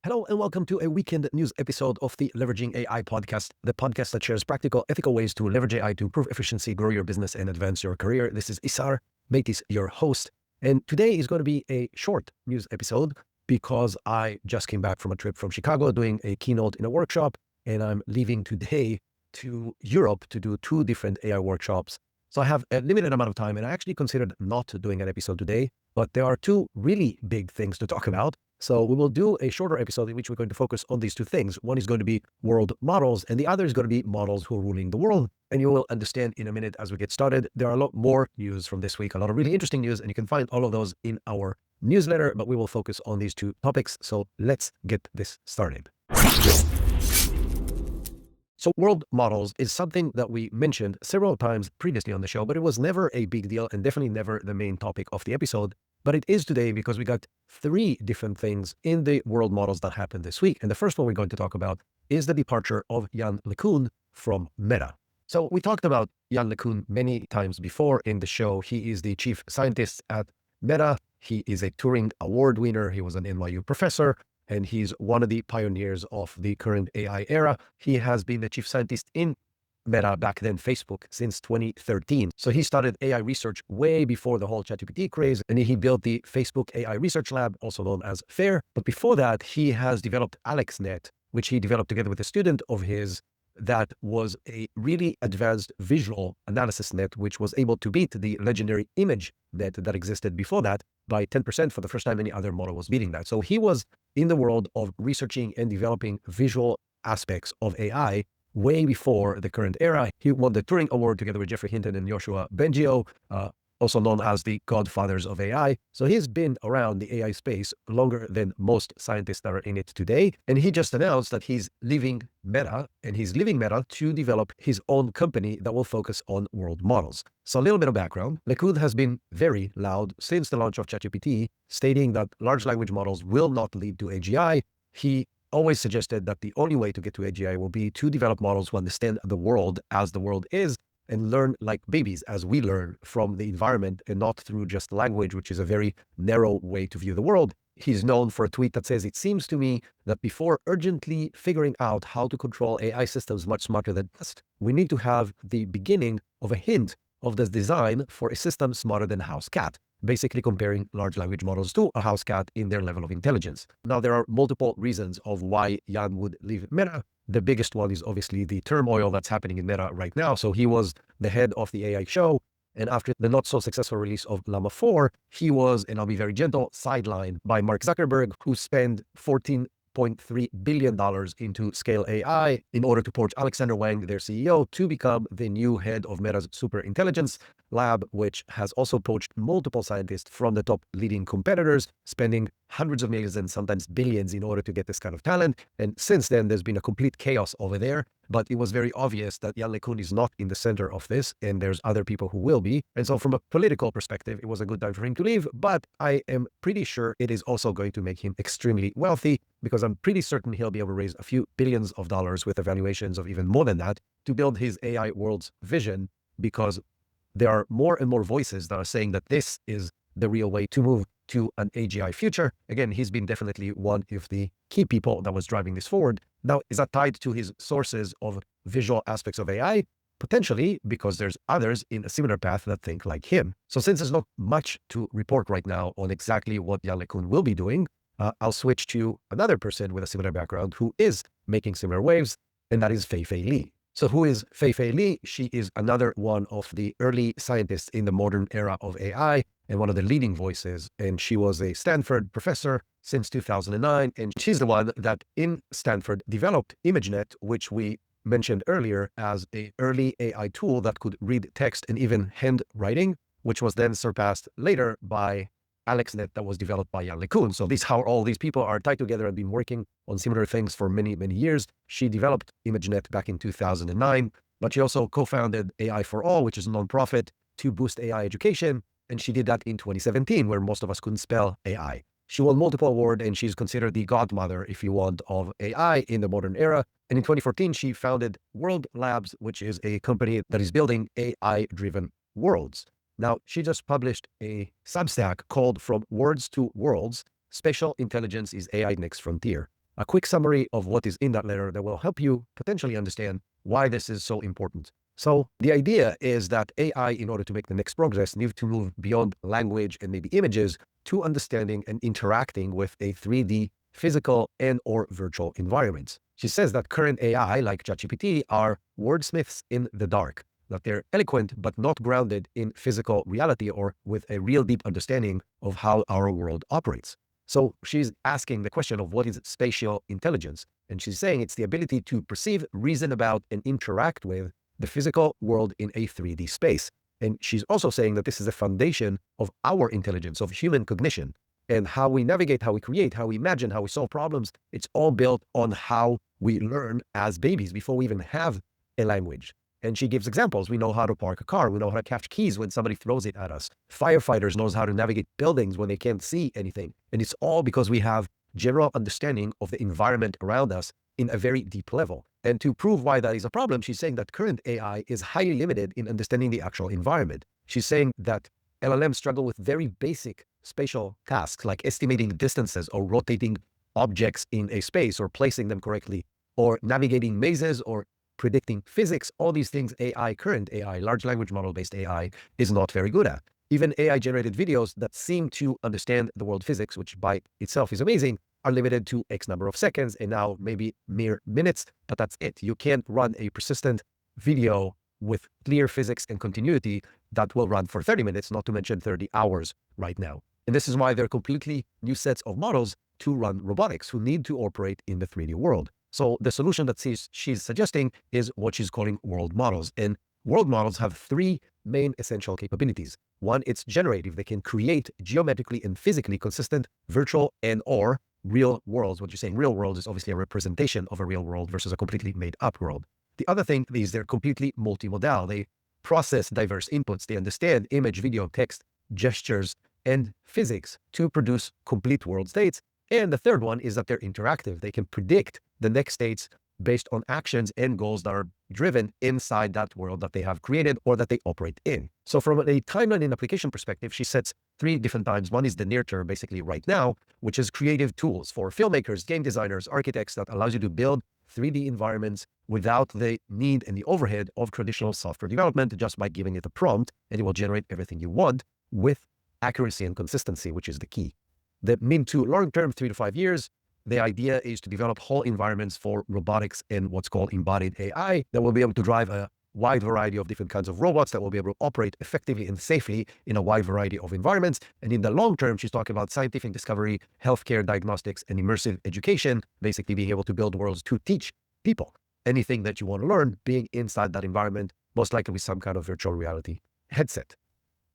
Hello and welcome to a weekend news episode of the Leveraging AI podcast, the podcast that shares practical, ethical ways to leverage AI to improve efficiency, grow your business, and advance your career. This is Isar Meitis, your host. And today is going to be a short news episode because I just came back from a trip from Chicago doing a keynote in a workshop, and I'm leaving today to Europe to do two different AI workshops. So I have a limited amount of time, and I actually considered not doing an episode today, but there are two really big things to talk about. So we will do a shorter episode in which we're going to focus on these two things. One is going to be world models, and the other is going to be models who are ruling the world. And you will understand in a minute as we get started. There are a lot more news from this week, a lot of really interesting news, and you can find all of those in our newsletter, but we will focus on these two topics. So let's get this started. So world models is something that we mentioned several times previously on the show, but it was never a big deal and definitely never the main topic of the episode. But it is today because we got three different things in the world models that happened this week. And the first one we're going to talk about is the departure of Jan LeCun from Meta. So we talked about Jan LeCun many times before in the show. He is the chief scientist at Meta. He is a Turing Award winner. He was an NYU professor, and he's one of the pioneers of the current AI era. He has been the chief scientist in Meta, back then Facebook, since 2013. So he started AI research way before the whole ChatGPT craze, and he built the Facebook AI Research Lab, also known as FAIR. But before that, he has developed AlexNet, which he developed together with a student of his that was a really advanced visual analysis net, which was able to beat the legendary image net that existed before that by 10% for the first time any other model was beating that. So he was in the world of researching and developing visual aspects of AI way before the current era. He won the Turing Award together with Jeffrey Hinton and Yoshua Bengio, also known as the godfathers of AI. So he's been around the AI space longer than most scientists that are in it today. And he just announced that he's leaving Meta, and he's leaving Meta to develop his own company that will focus on world models. So a little bit of background. LeCun has been very loud since the launch of ChatGPT, stating that large language models will not lead to AGI. He always suggested that the only way to get to AGI will be to develop models who understand the world as the world is and learn like babies as we learn from the environment and not through just language, which is a very narrow way to view the world. He's known for a tweet that says, "It seems to me that before urgently figuring out how to control AI systems much smarter than us, we need to have the beginning of a hint of the design for a system smarter than a house cat," basically comparing large language models to a house cat in their level of intelligence. Now, there are multiple reasons of why Jan would leave Meta. The biggest one is obviously the turmoil that's happening in Meta right now. So he was the head of the AI show, and after the not so successful release of Llama 4, he was, and I'll be very gentle, sidelined by Mark Zuckerberg, who spent $14.3 billion into Scale AI in order to poach Alexander Wang, their CEO, to become the new head of Meta's super intelligence lab, which has also poached multiple scientists from the top leading competitors, spending hundreds of millions and sometimes billions in order to get this kind of talent. And since then, there's been a complete chaos over there. But it was very obvious that Jan LeCun is not in the center of this, and there's other people who will be. And so from a political perspective, it was a good time for him to leave. But I am pretty sure it is also going to make him extremely wealthy, because I'm pretty certain he'll be able to raise a few billions of dollars with evaluations of even more than that to build his AI world's vision, because there are more and more voices that are saying that this is the real way to move to an AGI future. Again, he's been definitely one of the key people that was driving this forward. Now, is that tied to his sources of visual aspects of AI? Potentially, because there's others in a similar path that think like him. So since there's not much to report right now on exactly what Jan LeCun will be doing, I'll switch to another person with a similar background who is making similar waves, and that is Fei-Fei Li. So who is Fei-Fei Li? She is another one of the early scientists in the modern era of AI and one of the leading voices. And she was a Stanford professor since 2009. And she's the one that in Stanford developed ImageNet, which we mentioned earlier as an early AI tool that could read text and even handwriting, which was then surpassed later by AlexNet that was developed by Jan LeCun. So this is how all these people are tied together and been working on similar things for many, many years. She developed ImageNet back in 2009, but she also co-founded AI for All, which is a nonprofit to boost AI education. And she did that in 2017, where most of us couldn't spell AI. She won multiple awards, and she's considered the godmother, if you want, of AI in the modern era. And in 2014, she founded World Labs, which is a company that is building AI-driven worlds. Now, she just published a Substack called From Words to Worlds, Spatial Intelligence is AI's Next Frontier. a quick summary of what is in that letter that will help you potentially understand why this is so important. So the idea is that AI, in order to make the next progress, needs to move beyond language and maybe images to understanding and interacting with a 3D physical and or virtual environments. She says that current AI, like ChatGPT, are wordsmiths in the dark, that they're eloquent but not grounded in physical reality or with a real deep understanding of how our world operates. So she's asking the question of what is spatial intelligence? And she's saying it's the ability to perceive, reason about, and interact with the physical world in a 3D space. And she's also saying that this is the foundation of our intelligence, of human cognition, and how we navigate, how we create, how we imagine, how we solve problems. It's all built on how we learn as babies before we even have a language. And she gives examples. We know how to park a car. We know how to catch keys when somebody throws it at us. Firefighters knows how to navigate buildings when they can't see anything. And it's all because we have general understanding of the environment around us in a very deep level. And to prove why that is a problem, she's saying that current AI is highly limited in understanding the actual environment. She's saying that LLMs struggle with very basic spatial tasks like estimating distances or rotating objects in a space or placing them correctly or navigating mazes or predicting physics. All these things current AI, large language model-based AI, is not very good at. Even AI-generated videos that seem to understand the world physics, which by itself is amazing, are limited to X number of seconds and now maybe mere minutes, but that's it. You can't run a persistent video with clear physics and continuity that will run for 30 minutes, not to mention 30 hours right now. And this is why there are completely new sets of models to run robotics who need to operate in the 3D world. So the solution that she's suggesting is what she's calling world models. And world models have three main essential capabilities. One, it's generative. They can create geometrically and physically consistent virtual and or real worlds. What you're saying real world is obviously a representation of a real world versus a completely made up world. The other thing is they're completely multimodal. They process diverse inputs. They understand image, video, text, gestures, and physics to produce complete world states. And the third one is that they're interactive. They can predict the next states based on actions and goals that are driven inside that world that they have created or that they operate in. So from a timeline and application perspective, she sets three different times. One is the near term, basically right now, which is creative tools for filmmakers, game designers, architects that allows you to build 3D environments without the need and the overhead of traditional software development, just by giving it a prompt, and it will generate everything you want with accuracy and consistency, which is the key. The mid to long term, 3 to 5 years, the idea is to develop whole environments for robotics and what's called embodied AI that will be able to drive a wide variety of different kinds of robots that will be able to operate effectively and safely in a wide variety of environments. And in the long term, she's talking about scientific discovery, healthcare, diagnostics, and immersive education, basically being able to build worlds to teach people anything that you want to learn, being inside that environment, most likely with some kind of virtual reality headset.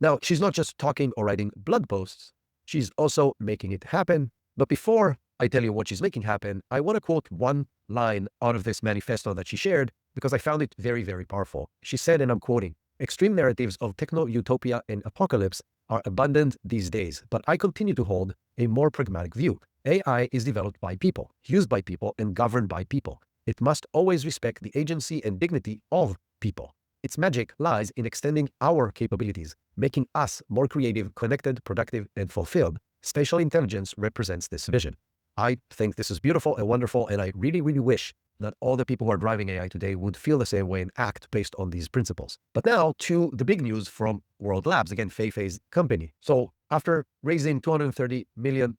Now, she's not just talking or writing blog posts, she's also making it happen. But before I tell you what she's making happen, I want to quote one line out of this manifesto that she shared because I found it very, very powerful. She said, and I'm quoting, "Extreme narratives of techno-utopia and apocalypse are abundant these days, but I continue to hold a more pragmatic view. AI is developed by people, used by people, and governed by people. It must always respect the agency and dignity of people. Its magic lies in extending our capabilities, making us more creative, connected, productive, and fulfilled. Spatial intelligence represents this vision." I think this is beautiful and wonderful, and I really, really wish that all the people who are driving AI today would feel the same way and act based on these principles. But now to the big news from World Labs, again, Fei-Fei's company. So after raising $230 million,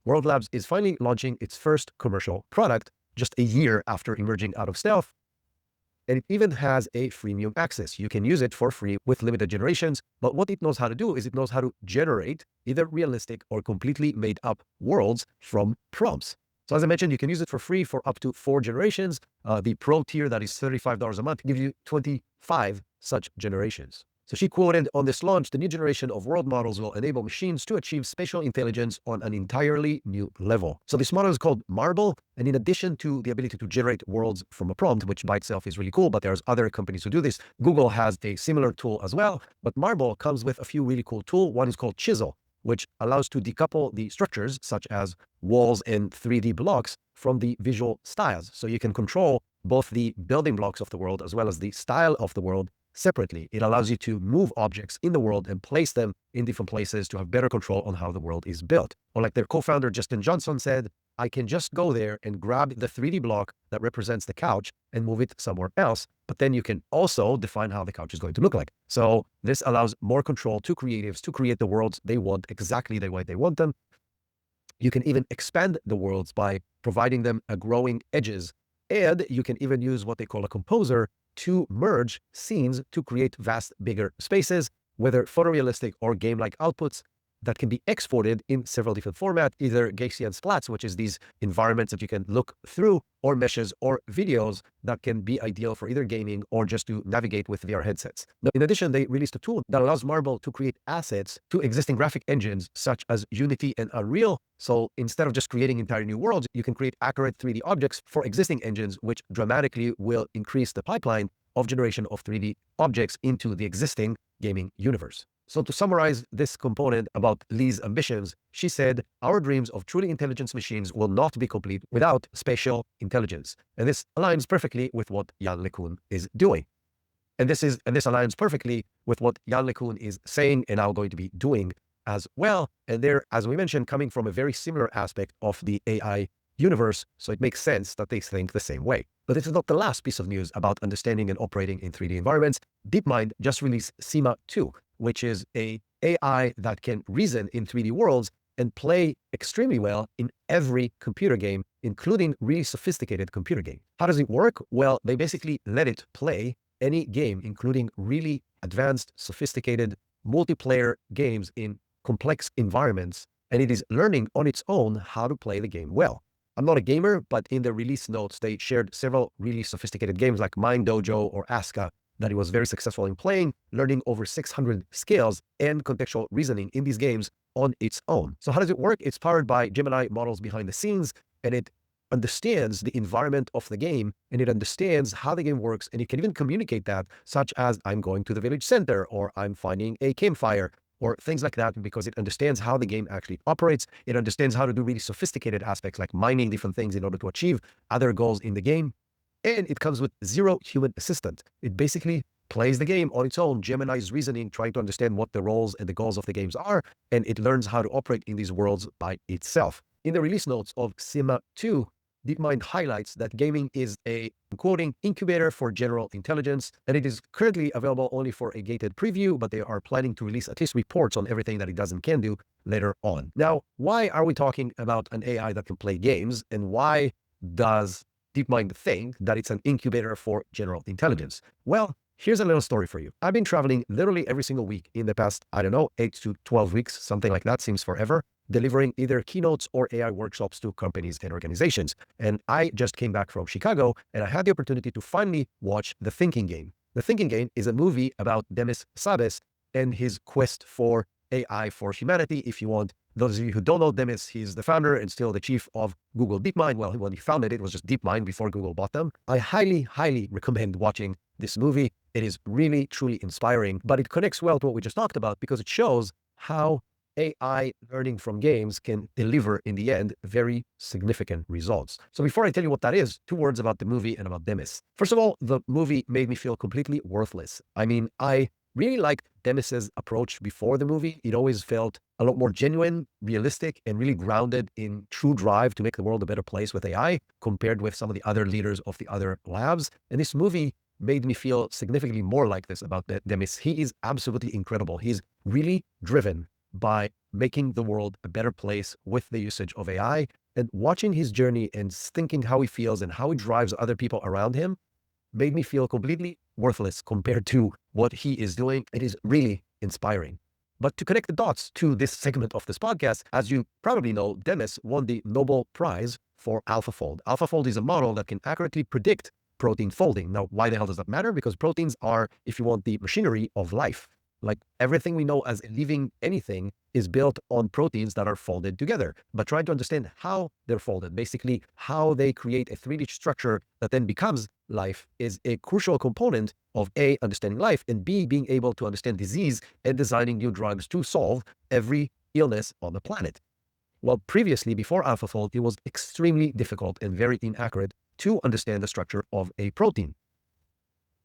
World Labs is finally launching its first commercial product just a year after emerging out of stealth. And it even has a freemium access. You can use it for free with limited generations. But what it knows how to do is it knows how to generate either realistic or completely made up worlds from prompts. So as I mentioned, you can use it for free for up to 4 generations. The pro tier that is $35 a month gives you 25 such generations. So she quoted, "On this launch, the new generation of world models will enable machines to achieve spatial intelligence on an entirely new level." So this model is called Marble. And in addition to the ability to generate worlds from a prompt, which by itself is really cool, but there's other companies who do this. Google has a similar tool as well, but Marble comes with a few really cool tools. One is called Chisel, which allows to decouple the structures such as walls and 3D blocks from the visual styles. So you can control both the building blocks of the world as well as the style of the world separately. It allows you to move objects in the world and place them in different places to have better control on how the world is built. Or like their co-founder, Justin Johnson, said, I can just go there and grab the 3D block that represents the couch and move it somewhere else. But then you can also define how the couch is going to look like. So this allows more control to creatives to create the worlds they want exactly the way they want them. You can even expand the worlds by providing them a growing edges. And you can even use what they call a composer to merge scenes to create vast, bigger spaces, whether photorealistic or game-like outputs that can be exported in several different formats, either Gaussian splats, which is these environments that you can look through, or meshes or videos that can be ideal for either gaming or just to navigate with VR headsets. Now, in addition, they released a tool that allows Marble to create assets to existing graphic engines such as Unity and Unreal. So instead of just creating entire new worlds, you can create accurate 3D objects for existing engines, which dramatically will increase the pipeline of generation of 3D objects into the existing gaming universe. So to summarize this component about Li's ambitions, she said, our dreams of truly intelligent machines will not be complete without spatial intelligence. And this aligns perfectly with what Jan LeCun is doing. And this aligns perfectly with what Jan LeCun is saying and now going to be doing as well. And they're, as we mentioned, coming from a very similar aspect of the AI universe. So it makes sense that they think the same way. But this is not the last piece of news about understanding and operating in 3D environments. DeepMind just released Sima 2, which is a AI that can reason in 3D worlds and play extremely well in every computer game, including really sophisticated computer game. How does it work? Well, they basically let it play any game, including really advanced, sophisticated multiplayer games in complex environments, and it is learning on its own how to play the game well. I'm not a gamer, but in the release notes, they shared several really sophisticated games like Mind Dojo or Aska that it was very successful in playing, learning over 600 skills and contextual reasoning in these games on its own. So how does it work? It's powered by Gemini models behind the scenes, and it understands the environment of the game, and it understands how the game works, and it can even communicate that, such as I'm going to the village center, or I'm finding a campfire, or things like that, because it understands how the game actually operates. It understands how to do really sophisticated aspects like mining different things in order to achieve other goals in the game. And it comes with zero human assistant. It basically plays the game on its own, Gemini's reasoning, trying to understand what the roles and the goals of the games are, and it learns how to operate in these worlds by itself. In the release notes of Sima 2, DeepMind highlights that gaming is a, quoting, incubator for general intelligence, and it is currently available only for a gated preview, but they are planning to release at least reports on everything that it does and can do later on. Now, why are we talking about an AI that can play games, and why does DeepMind think that it's an incubator for general intelligence? Well, here's a little story for you. I've been traveling literally every single week in the past, 8 to 12 weeks, something like that, seems forever, delivering either keynotes or AI workshops to companies and organizations. And I just came back from Chicago, and I had the opportunity to finally watch The Thinking Game. The Thinking Game is a movie about Demis Sabes and his quest for AI for humanity. If you want, those of you who don't know Demis, he's the founder and still the chief of Google DeepMind. Well, when he founded it, it was just DeepMind before Google bought them. I highly, highly recommend watching this movie. It is really, truly inspiring, but it connects well to what we just talked about because it shows how AI learning from games can deliver, in the end, very significant results. So before I tell you what that is, 2 words about the movie and about Demis. First of all, the movie made me feel completely worthless. I mean, I really liked Demis's approach before the movie. It always felt a lot more genuine, realistic, and really grounded in true drive to make the world a better place with AI compared with some of the other leaders of the other labs. And this movie made me feel significantly more like this about Demis. He is absolutely incredible. He's really driven by making the world a better place with the usage of AI, and watching his journey and thinking how he feels and how he drives other people around him made me feel completely worthless compared to what he is doing. It is really inspiring. But to connect the dots to this segment of this podcast, as you probably know, Demis won the Nobel Prize for AlphaFold. AlphaFold is a model that can accurately predict protein folding. Now, why the hell does that matter? Because proteins are, if you want, the machinery of life. Like everything we know as living anything is built on proteins that are folded together. But trying to understand how they're folded, basically how they create a 3D structure that then becomes life, is a crucial component of A, understanding life, and B, being able to understand disease and designing new drugs to solve every illness on the planet. Well, previously, before AlphaFold, it was extremely difficult and very inaccurate to understand the structure of a protein.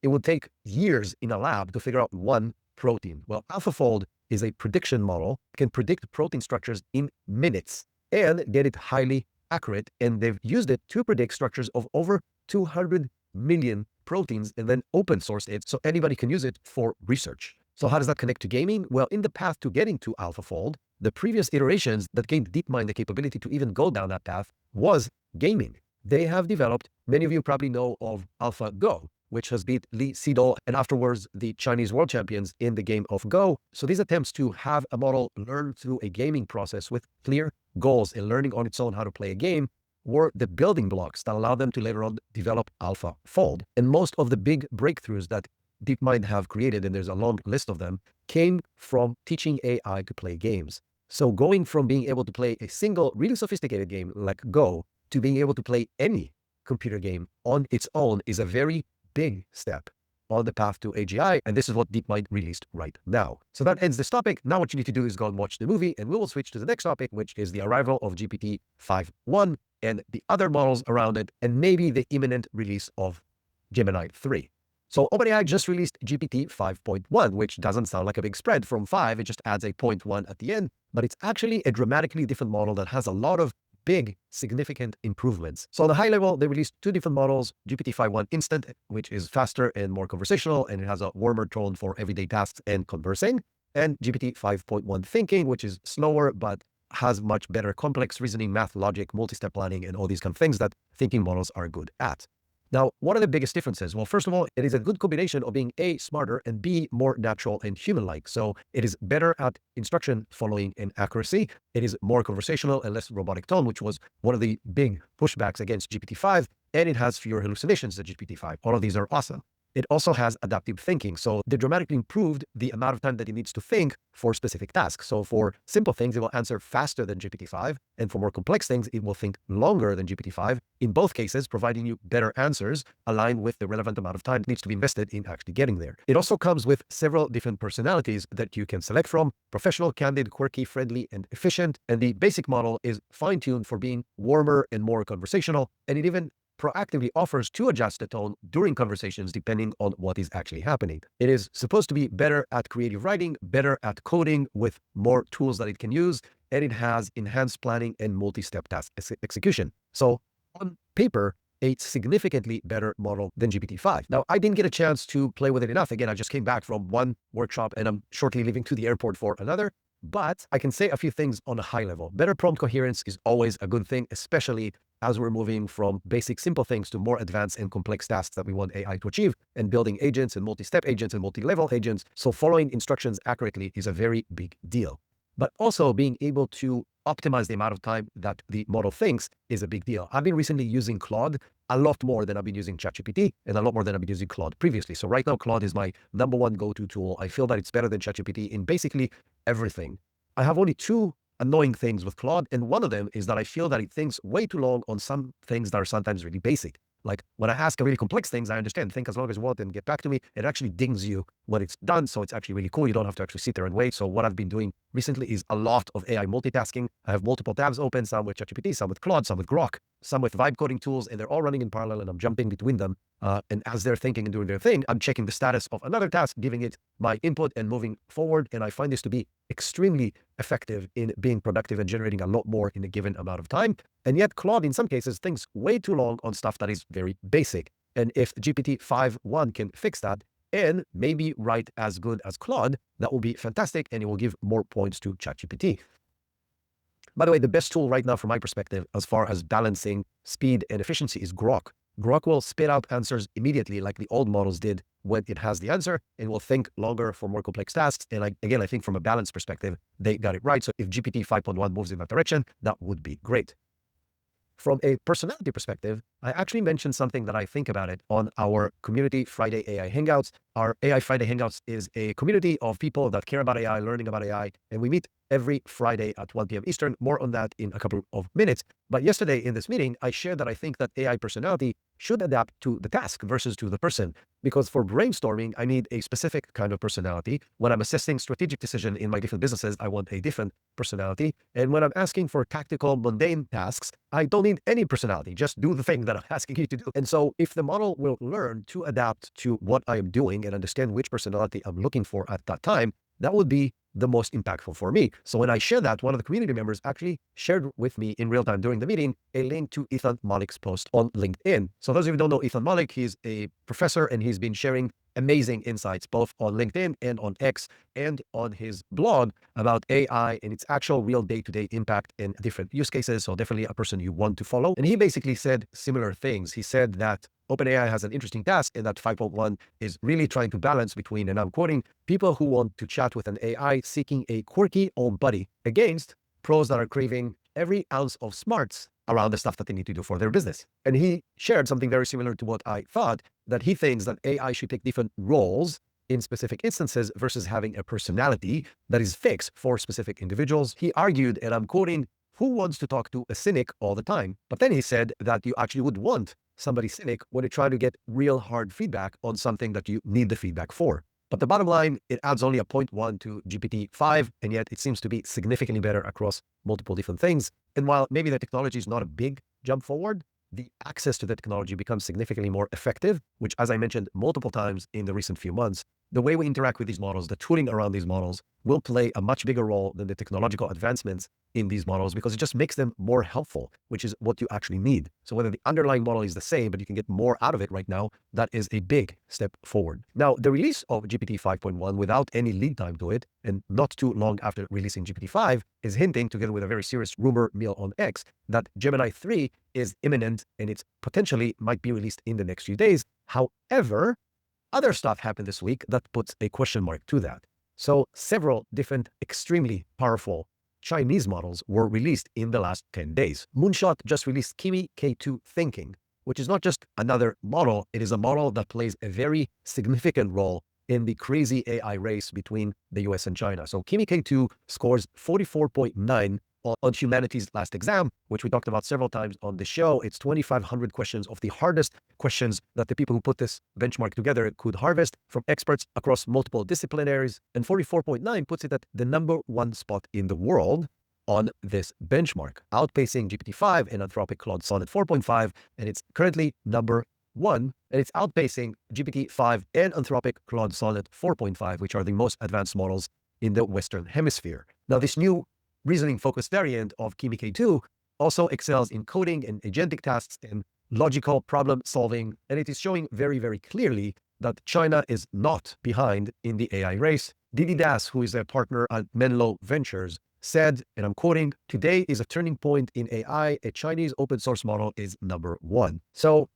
It would take years in a lab to figure out one protein. Well, AlphaFold is a prediction model, can predict protein structures in minutes and get it highly accurate, and they've used it to predict structures of over 200 million proteins and then open sourced it so anybody can use it for research. So how does that connect to gaming? Well, in the path to getting to AlphaFold, the previous iterations that gave DeepMind the capability to even go down that path was gaming. They have developed, many of you probably know of AlphaGo, which has beat Li Sedol and afterwards the Chinese world champions in the game of Go. So these attempts to have a model learn through a gaming process with clear goals and learning on its own how to play a game were the building blocks that allowed them to later on develop AlphaFold. And most of the big breakthroughs that DeepMind have created, and there's a long list of them, came from teaching AI to play games. So going from being able to play a single really sophisticated game like Go to being able to play any computer game on its own is a very big step on the path to AGI, and this is what DeepMind released right now. So that ends this topic. Now what you need to do is go and watch the movie, and we will switch to the next topic, which is the arrival of GPT-5.1 and the other models around it, and maybe the imminent release of Gemini 3. So OpenAI just released GPT 5.1, which doesn't sound like a big spread from 5. It just adds a 0.1 at the end, but it's actually a dramatically different model that has a lot of big, significant improvements. So on the high level, they released two different models, GPT 5.1 Instant, which is faster and more conversational, and it has a warmer tone for everyday tasks and conversing, and GPT 5.1 Thinking, which is slower, but has much better complex reasoning, math, logic, multi-step planning, and all these kind of things that thinking models are good at. Now, what are the biggest differences? Well, first of all, it is a good combination of being A, smarter, and B, more natural and human-like. So it is better at instruction following and accuracy. It is more conversational and less robotic tone, which was one of the big pushbacks against GPT-5, and it has fewer hallucinations than GPT-5. All of these are awesome. It also has adaptive thinking. So they dramatically improved the amount of time that it needs to think for specific tasks. So for simple things, it will answer faster than GPT-5. And for more complex things, it will think longer than GPT-5. In both cases, providing you better answers aligned with the relevant amount of time that needs to be invested in actually getting there. It also comes with several different personalities that you can select from: professional, candid, quirky, friendly, and efficient. And the basic model is fine-tuned for being warmer and more conversational. And it even proactively offers to adjust the tone during conversations depending on what is actually happening. It is supposed to be better at creative writing, better at coding with more tools that it can use, and it has enhanced planning and multi-step task execution. So on paper, a significantly better model than GPT-5. Now, I didn't get a chance to play with it enough. Again, I just came back from one workshop and I'm shortly leaving to the airport for another. But I can say a few things on a high level. Better prompt coherence is always a good thing, especially as we're moving from basic simple things to more advanced and complex tasks that we want AI to achieve, and building agents and multi-step agents and multi-level agents. So following instructions accurately is a very big deal. But also being able to optimize the amount of time that the model thinks is a big deal. I've been recently using Claude a lot more than I've been using ChatGPT, and a lot more than I've been using Claude previously. So right now, Claude is my #1 go-to tool. I feel that it's better than ChatGPT in basically everything. I have only two annoying things with Claude, and one of them is that I feel that it thinks way too long on some things that are sometimes really basic. Like when I ask a really complex things, I understand, think as long as you want and get back to me. It actually dings you when it's done. So it's actually really cool. You don't have to actually sit there and wait. So what I've been doing recently is a lot of AI multitasking. I have multiple tabs open, some with ChatGPT, some with Claude, some with Grok, some with vibe coding tools, and they're all running in parallel and I'm jumping between them. And as they're thinking and doing their thing, I'm checking the status of another task, giving it my input and moving forward. And I find this to be extremely effective in being productive and generating a lot more in a given amount of time. And yet Claude, in some cases, thinks way too long on stuff that is very basic. And if GPT 5.1 can fix that and maybe write as good as Claude, that will be fantastic. And it will give more points to ChatGPT. By the way, the best tool right now from my perspective, as far as balancing speed and efficiency, is Grok. Grok will spit out answers immediately like the old models did when it has the answer, and will think longer for more complex tasks. And again, I think from a balance perspective, they got it right. So if GPT 5.1 moves in that direction, that would be great. From a personality perspective, I actually mentioned something that I think about it on our Community Friday AI Hangouts. Our AI Friday Hangouts is a community of people that care about AI, learning about AI, and we meet every Friday at 1 p.m. Eastern. More on that in a couple of minutes. But yesterday in this meeting, I shared that I think that AI personality should adapt to the task versus to the person. Because for brainstorming, I need a specific kind of personality. When I'm assessing strategic decision in my different businesses, I want a different personality. And when I'm asking for tactical, mundane tasks, I don't need any personality. Just do the thing that I'm asking you to do. And so if the model will learn to adapt to what I am doing and understand which personality I'm looking for at that time, that would be the most impactful for me. So when I shared that, one of the community members actually shared with me in real time during the meeting a link to Ethan Malik's post on LinkedIn. So those of you who don't know Ethan Malik, he's a professor and he's been sharing amazing insights both on LinkedIn and on X and on his blog about AI and its actual real day-to-day impact in different use cases. So definitely a person you want to follow. And he basically said similar things. He said that OpenAI has an interesting task in that 5.1 is really trying to balance between, and I'm quoting, people who want to chat with an AI seeking a quirky old buddy against pros that are craving every ounce of smarts around the stuff that they need to do for their business. And he shared something very similar to what I thought, that he thinks that AI should take different roles in specific instances versus having a personality that is fixed for specific individuals. He argued, and I'm quoting, who wants to talk to a cynic all the time? But then he said that you actually would want somebody cynic when you try to get real hard feedback on something that you need the feedback for. But the bottom line, it adds only a 0.1 to GPT-5, and yet it seems to be significantly better across multiple different things. And while maybe the technology is not a big jump forward, the access to the technology becomes significantly more effective, which, as I mentioned multiple times in the recent few months, the way we interact with these models, the tooling around these models will play a much bigger role than the technological advancements in these models because it just makes them more helpful, which is what you actually need. So whether the underlying model is the same, but you can get more out of it right now, that is a big step forward. Now, the release of GPT 5.1 without any lead time to it, and not too long after releasing GPT 5, is hinting, together with a very serious rumor mill on X, that Gemini 3 is imminent and it's potentially might be released in the next few days. However, other stuff happened this week that puts a question mark to that. So several different extremely powerful Chinese models were released in the last 10 days. Moonshot just released Kimi K2 Thinking, which is not just another model. It is a model that plays a very significant role in the crazy AI race between the US and China. So Kimi K2 scores 44.9 on humanity's last exam, which we talked about several times on the show. It's 2,500 questions of the hardest questions that the people who put this benchmark together could harvest from experts across multiple disciplinaries. And 44.9 puts it at the #1 spot in the world on this benchmark, outpacing GPT-5 and Anthropic Claude Sonnet 4.5. And it's currently #1, and it's outpacing GPT-5 and Anthropic Claude Sonnet 4.5, which are the most advanced models in the Western Hemisphere. Now, this new reasoning-focused variant of Kimi K2 also excels in coding and agentic tasks and logical problem solving, and it is showing very, very clearly that China is not behind in the AI race. Didi Das, who is a partner at Menlo Ventures, said, and I'm quoting, "Today is a turning point in AI. A Chinese open source model is #1." So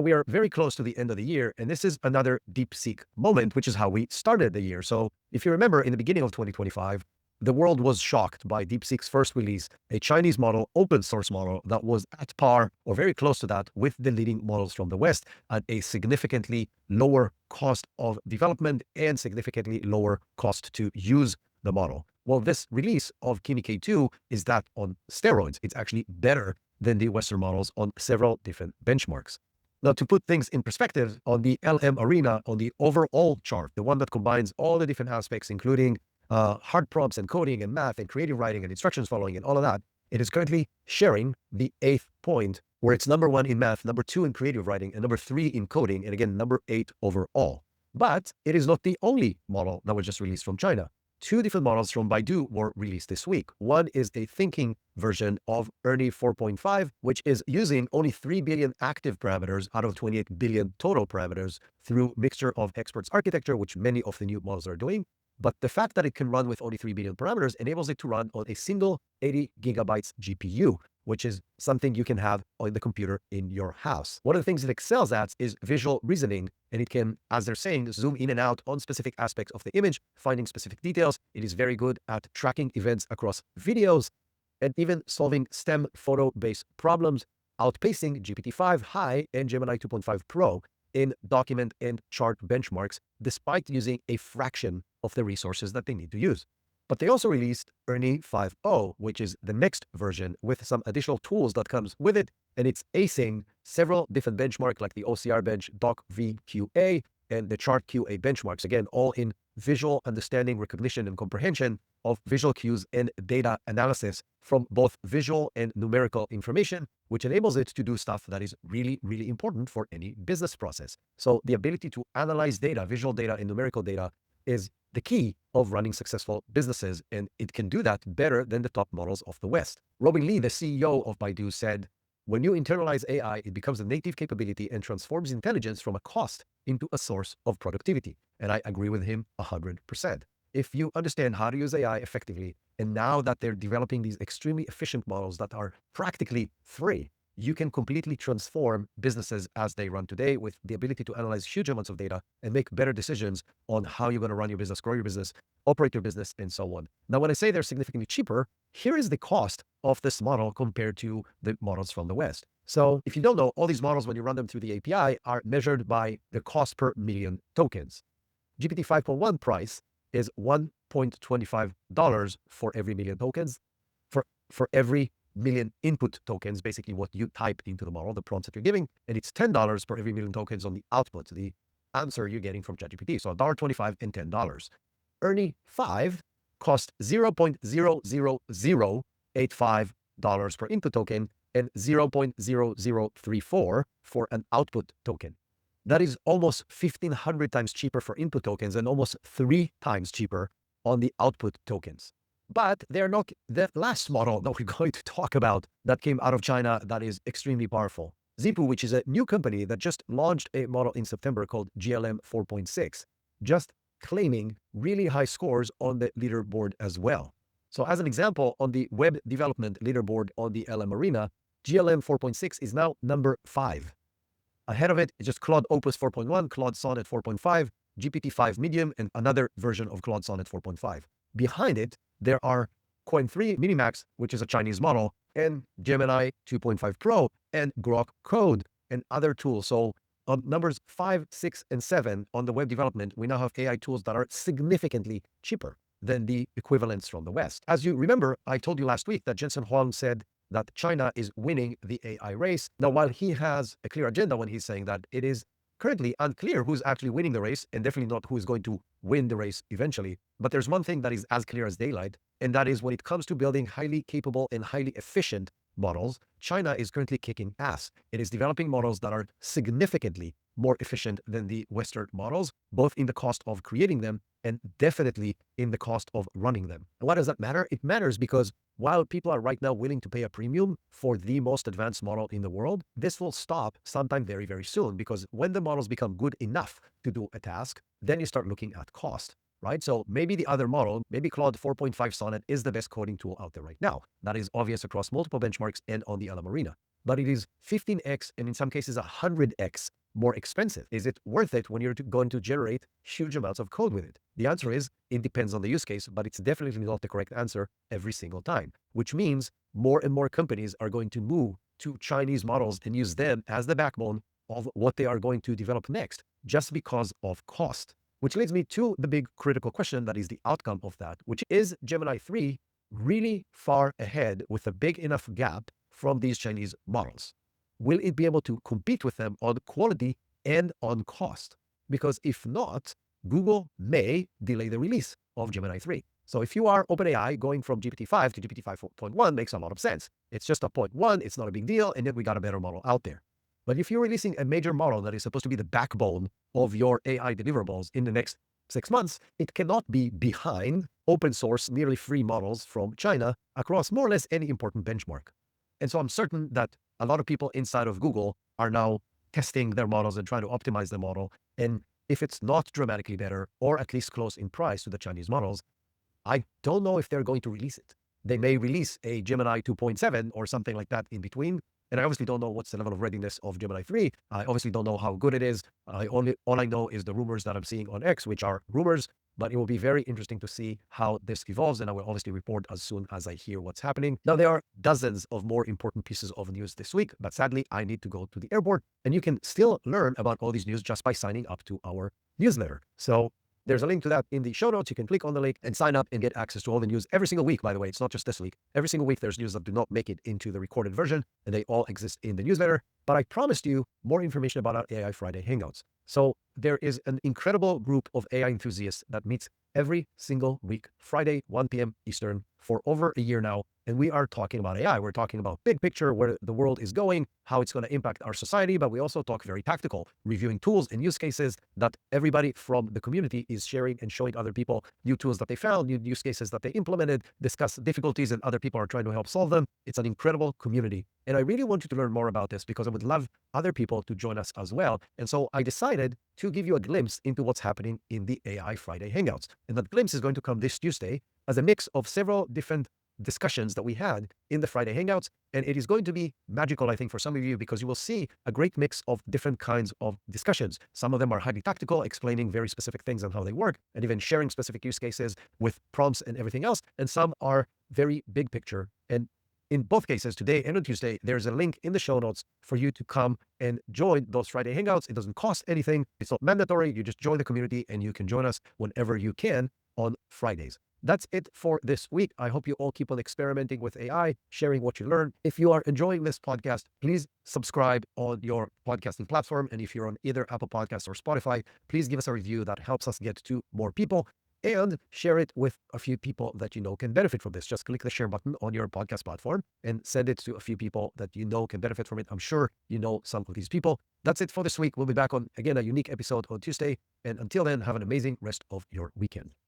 we are very close to the end of the year, and this is another DeepSeek moment, which is how we started the year. So if you remember, in the beginning of 2025, the world was shocked by DeepSeek's first release, a Chinese model, open source model that was at par or very close to that with the leading models from the West at a significantly lower cost of development and significantly lower cost to use the model. Well, this release of Kimi K2 is that on steroids. It's actually better than the Western models on several different benchmarks. Now, to put things in perspective, on the LM Arena, on the overall chart, the one that combines all the different aspects, including hard prompts and coding and math and creative writing and instructions following and all of that, it is currently sharing the 8th point, where it's #1 in math, #2 in creative writing, and #3 in coding, and again, #8 overall. But it is not the only model that was just released from China. 2 different models from Baidu were released this week. One is a thinking version of Ernie 4.5, which is using only 3 billion active parameters out of 28 billion total parameters through mixture of experts architecture, which many of the new models are doing. But the fact that it can run with only 3 billion parameters enables it to run on a single 80 gigabytes GPU, which is something you can have on the computer in your house. One of the things it excels at is visual reasoning, and it can, as they're saying, zoom in and out on specific aspects of the image, finding specific details. It is very good at tracking events across videos and even solving STEM photo-based problems, outpacing GPT-5 High and Gemini 2.5 Pro in document and chart benchmarks, despite using a fraction of the resources that they need to use. But they also released Ernie 5.0, which is the next version with some additional tools that comes with it, and it's acing several different benchmarks like the OCR bench, Doc VQA, and the Chart QA benchmarks, again, all in visual understanding, recognition, and comprehension of visual cues and data analysis from both visual and numerical information, which enables it to do stuff that is really, really important for any business process. So the ability to analyze data, visual data and numerical data is the key of running successful businesses, and it can do that better than the top models of the West. Robin Li, the CEO of Baidu, said, "When you internalize AI, it becomes a native capability and transforms intelligence from a cost into a source of productivity." And I agree with him 100%. If you understand how to use AI effectively, and now that they're developing these extremely efficient models that are practically free, you can completely transform businesses as they run today with the ability to analyze huge amounts of data and make better decisions on how you're going to run your business, grow your business, operate your business, and so on. Now, when I say they're significantly cheaper, here is the cost of this model compared to the models from the West. So if you don't know, all these models, when you run them through the API, are measured by the cost per million tokens. GPT 5.1 price is $1.25 for every million tokens. For every million input tokens, basically what you type into the model, the prompts that you're giving, and it's $10 per every million tokens on the output, the answer you're getting from ChatGPT. So $1.25 and $10. Ernie 5 costs $0.00085 per input token and $0.0034 for an output token. That is almost 1,500 times cheaper for input tokens and almost 3 times cheaper on the output tokens. But they're not the last model that we're going to talk about that came out of China that is extremely powerful. Zipu, which is a new company that just launched a model in September called GLM 4.6, just claiming really high scores on the leaderboard as well. So as an example, on the web development leaderboard on the LM Arena, GLM 4.6 is now number 5. Ahead of it is just Claude Opus 4.1, Claude Sonnet 4.5, GPT-5 Medium, and another version of Claude Sonnet 4.5. Behind it, there are Coin 3 Minimax, which is a Chinese model, and Gemini 2.5 Pro, and Grok Code, and other tools. So on numbers 5, 6, and 7 on the web development, we now have AI tools that are significantly cheaper than the equivalents from the West. As you remember, I told you last week that Jensen Huang said that China is winning the AI race. Now, while he has a clear agenda when he's saying that, it is currently unclear who's actually winning the race, and definitely not who is going to win the race eventually. But there's one thing that is as clear as daylight, and that is when it comes to building highly capable and highly efficient models, China is currently kicking ass. It is developing models that are significantly more efficient than the Western models, both in the cost of creating them and definitely in the cost of running them. And why does that matter? It matters because while people are right now willing to pay a premium for the most advanced model in the world, this will stop sometime very, very soon, because when the models become good enough to do a task, then you start looking at cost, right? So maybe the other model, maybe Claude 4.5 Sonnet is the best coding tool out there right now. That is obvious across multiple benchmarks and on the LM Arena. But it is 15x and in some cases 100x more expensive. Is it worth it when you're going to generate huge amounts of code with it? The answer is, it depends on the use case, but it's definitely not the correct answer every single time, which means more and more companies are going to move to Chinese models and use them as the backbone of what they are going to develop next, just because of cost. Which leads me to the big critical question that is the outcome of that, which is Gemini 3 really far ahead with a big enough gap from these Chinese models? Will it be able to compete with them on quality and on cost? Because if not, Google may delay the release of Gemini 3. So if you are OpenAI, going from GPT-5 to GPT 5.1 makes a lot of sense. It's just a 0.1, it's not a big deal, and then we got a better model out there. But if you're releasing a major model that is supposed to be the backbone of your AI deliverables in the next 6 months, it cannot be behind open source, nearly free models from China across more or less any important benchmark. And so I'm certain that a lot of people inside of Google are now testing their models and trying to optimize the model. And if it's not dramatically better, or at least close in price to the Chinese models, I don't know if they're going to release it. They may release a Gemini 2.7 or something like that in between. And I obviously don't know what's the level of readiness of Gemini 3. I obviously don't know how good it is. All I know is the rumors that I'm seeing on X, which are rumors. But it will be very interesting to see how this evolves, and I will obviously report as soon as I hear what's happening. Now, there are dozens of more important pieces of news this week, but sadly, I need to go to the airport, and you can still learn about all these news just by signing up to our newsletter. So there's a link to that in the show notes. You can click on the link and sign up and get access to all the news every single week, by the way. It's not just this week. Every single week, there's news that do not make it into the recorded version, and they all exist in the newsletter. But I promised you more information about our AI Friday Hangouts. So there is an incredible group of AI enthusiasts that meets every single week, Friday, 1 p.m. Eastern, for over a year now. And we are talking about AI. We're talking about big picture, where the world is going, how it's going to impact our society. But we also talk very tactical, reviewing tools and use cases that everybody from the community is sharing and showing other people new tools that they found, new use cases that they implemented, discuss difficulties and other people are trying to help solve them. It's an incredible community. And I really want you to learn more about this because I would love other people to join us as well. And so I decided to give you a glimpse into what's happening in the AI Friday Hangouts. And that glimpse is going to come this Tuesday as a mix of several different discussions that we had in the Friday Hangouts. And it is going to be magical, I think, for some of you, because you will see a great mix of different kinds of discussions. Some of them are highly tactical, explaining very specific things and how they work, and even sharing specific use cases with prompts and everything else. And some are very big picture. And in both cases, today and on Tuesday, there's a link in the show notes for you to come and join those Friday Hangouts. It doesn't cost anything. It's not mandatory. You just join the community and you can join us whenever you can on Fridays. That's it for this week. I hope you all keep on experimenting with AI, sharing what you learn. If you are enjoying this podcast, please subscribe on your podcasting platform. And if you're on either Apple Podcasts or Spotify, please give us a review. That helps us get to more people. And share it with a few people that you know can benefit from this. Just click the share button on your podcast platform and send it to a few people that you know can benefit from it. I'm sure you know some of these people. That's it for this week. We'll be back on, again, a unique episode on Tuesday. And until then, have an amazing rest of your weekend.